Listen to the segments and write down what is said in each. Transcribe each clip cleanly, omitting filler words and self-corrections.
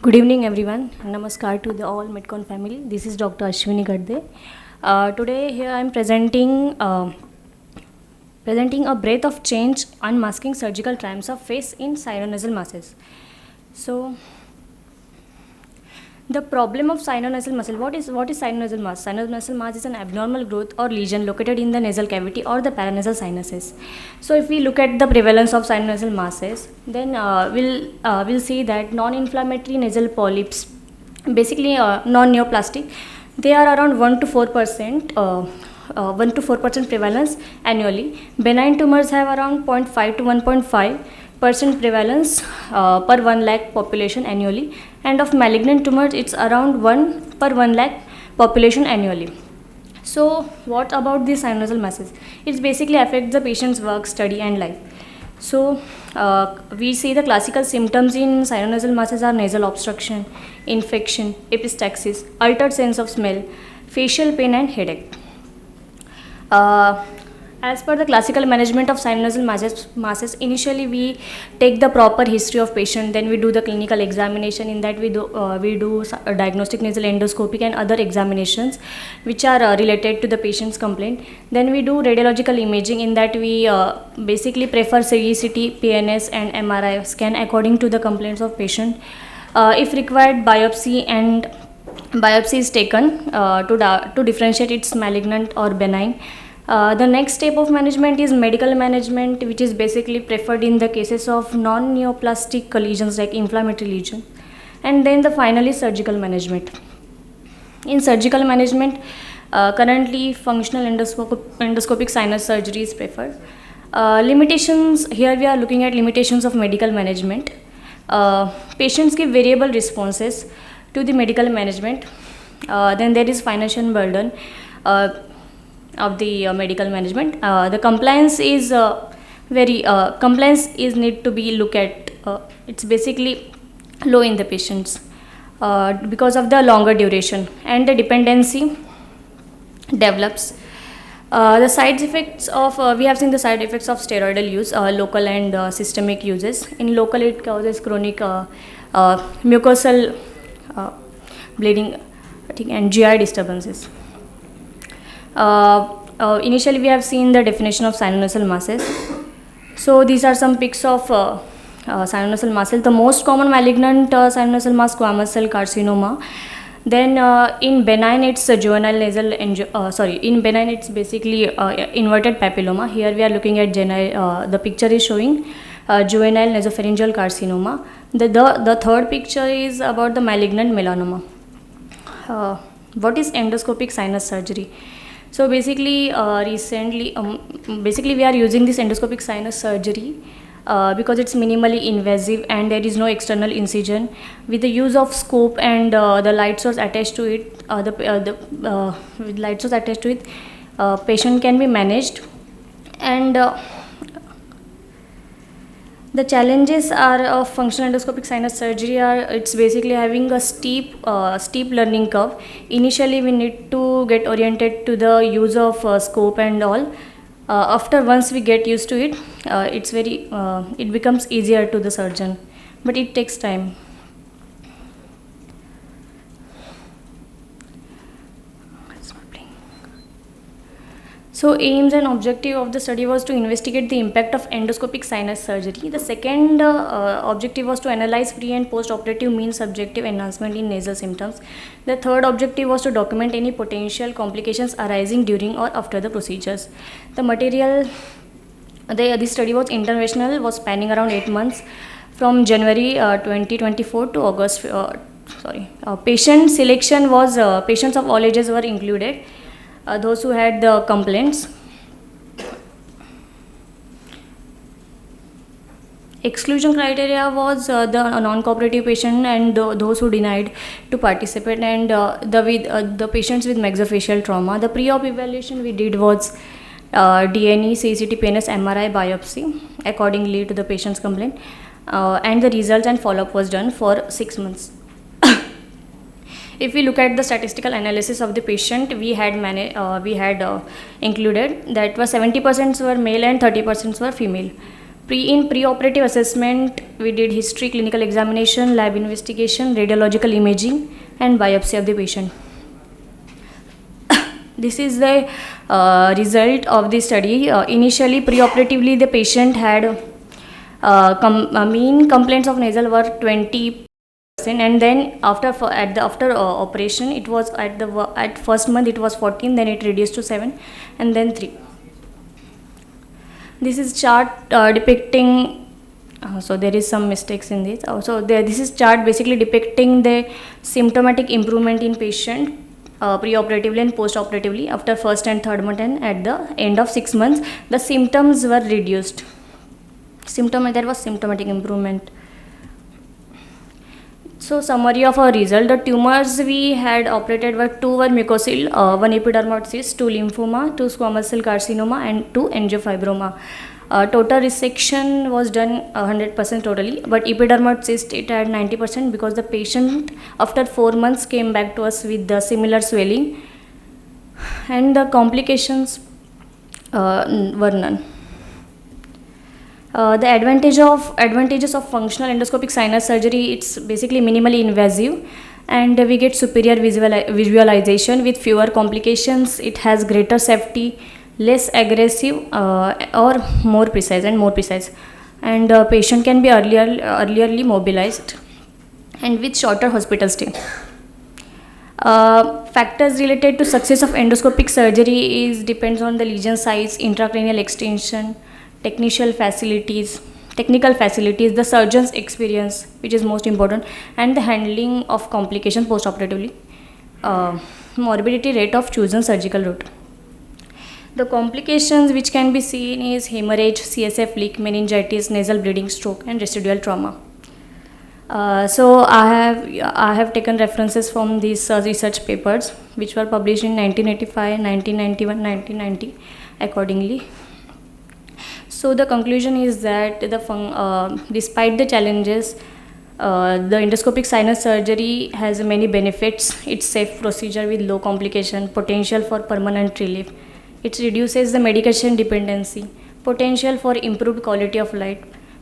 Good evening, everyone. Namaskar to the all Medcon family. This is Dr. Ashwini Gadde. Today, here I am presenting a breath of change, unmasking surgical triumphs of face in sinonasal masses. So, the problem of sinonasal muscle. What is sinonasal mass? Sinonasal mass is an abnormal growth or lesion located in the nasal cavity or the paranasal sinuses. So, if we look at the prevalence of sinonasal masses, then we'll see that non-inflammatory nasal polyps, basically non-neoplastic, they are around 1 to 4%. 1 to 4% prevalence annually. Benign tumors have around 0.5 to 1.5% prevalence per 1 lakh population annually, and of malignant tumors it's around 1 per 1 lakh population annually. So what about these sinonasal masses? It basically affects the patient's work, study and life. So we see the classical symptoms in sinonasal masses are nasal obstruction, infection, epistaxis, altered sense of smell, facial pain and headache. As per the classical management of sinonasal masses, initially we take the proper history of patient, then we do the clinical examination. In that we do diagnostic nasal endoscopy and other examinations which are related to the patient's complaint. Then we do radiological imaging. In that we basically prefer CT, PNS and MRI scan according to the complaints of patient. If required, biopsy is taken to differentiate its malignant or benign. The next step of management is medical management, which is basically preferred in the cases of non-neoplastic lesions like inflammatory lesion. And then the finally surgical management. In surgical management, currently functional endoscopic sinus surgery is preferred. Limitations, here we are looking at limitations of medical management. Patients give variable responses to the medical management. Then there is financial burden of the medical management. The compliance is need to be looked at. It's basically low in the patients because of the longer duration, and the dependency develops. The side effects of we have seen the side effects of steroidal use, local and systemic uses. In local, it causes chronic mucosal bleeding and GI disturbances. Initially we have seen the definition of sinonasal masses. So these are some pics of sinonasal masses. The most common malignant sinonasal mass, squamous cell carcinoma. Then in benign it's juvenile nasal in benign it's basically inverted papilloma. Here we are looking at the picture is showing juvenile nasopharyngeal carcinoma. The third picture is about the malignant melanoma. What is endoscopic sinus surgery? So basically we are using this endoscopic sinus surgery because it's minimally invasive and there is no external incision. With the use of scope and the light source attached to it, with light source attached to it, patient can be managed. And the challenges are of functional endoscopic sinus surgery are it's basically having a steep learning curve. Initially we need to get oriented to the use of scope and all. Once we get used to it, it becomes easier to the surgeon, but it takes time. So aims and objective of the study was to investigate the impact of endoscopic sinus surgery. The second objective was to analyze pre and post-operative mean subjective enhancement in nasal symptoms. The third objective was to document any potential complications arising during or after the procedures. The material, this study was interventional, was spanning around 8 months from January 2024 to August. Patient selection was patients of all ages were included. Those who had the complaints. Exclusion criteria was the non-cooperative patient and those who denied to participate, and the patients with maxillofacial trauma. The pre-op evaluation we did was DNE, CCT, PNS, MRI, biopsy accordingly to the patient's complaint, and the results and follow-up was done for 6 months. If we look at the statistical analysis of the patient, we had included that was 70% were male and 30% were female. In pre-operative assessment, we did history, clinical examination, lab investigation, radiological imaging, and biopsy of the patient. This is the result of the study. Initially, pre-operatively, the patient had mean complaints of nasal were 20%, and then after operation, it was at first month it was 14, then it reduced to 7, and then 3. This is chart depicting. So there is some mistakes in this. This is chart basically depicting the symptomatic improvement in patient pre-operatively and post-operatively after first and third month, and at the end of 6 months the symptoms were reduced. There was symptomatic improvement. So summary of our result: the tumors we had operated were 2 were mucosal, 1 epidermoid cyst, 2 lymphoma, 2 squamous cell carcinoma, and 2 angiofibroma. Total resection was done 100% totally, but epidermoid cyst it had 90% because the patient after 4 months came back to us with the similar swelling, and the complications were none. The advantages of functional endoscopic sinus surgery: it's basically minimally invasive, and we get superior visualization with fewer complications. It has greater safety, less aggressive, or more precise, and patient can be earlierly mobilized, and with shorter hospital stay. Factors related to success of endoscopic surgery depends on the lesion size, intracranial extension, technical facilities, the surgeon's experience, which is most important, and the handling of complications post-operatively. Morbidity rate of chosen surgical route. The complications which can be seen is hemorrhage, CSF leak, meningitis, nasal bleeding, stroke, and residual trauma. So I have taken references from these research papers which were published in 1985, 1991, 1990 accordingly. So the conclusion is that despite the challenges, the endoscopic sinus surgery has many benefits. It's safe procedure with low complication, potential for permanent relief. It reduces the medication dependency, potential for improved quality of life,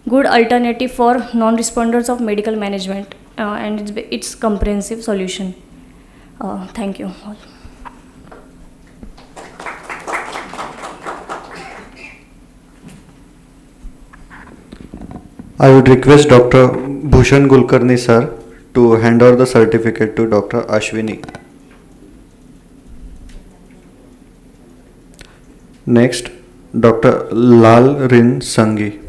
good alternative for non-responders of medical management, and it's comprehensive solution. Thank you. I would request Dr. Bhushan Kulkarni sir to hand over the certificate to Dr. Ashwini. Next, Dr. Lal Rin Sangi.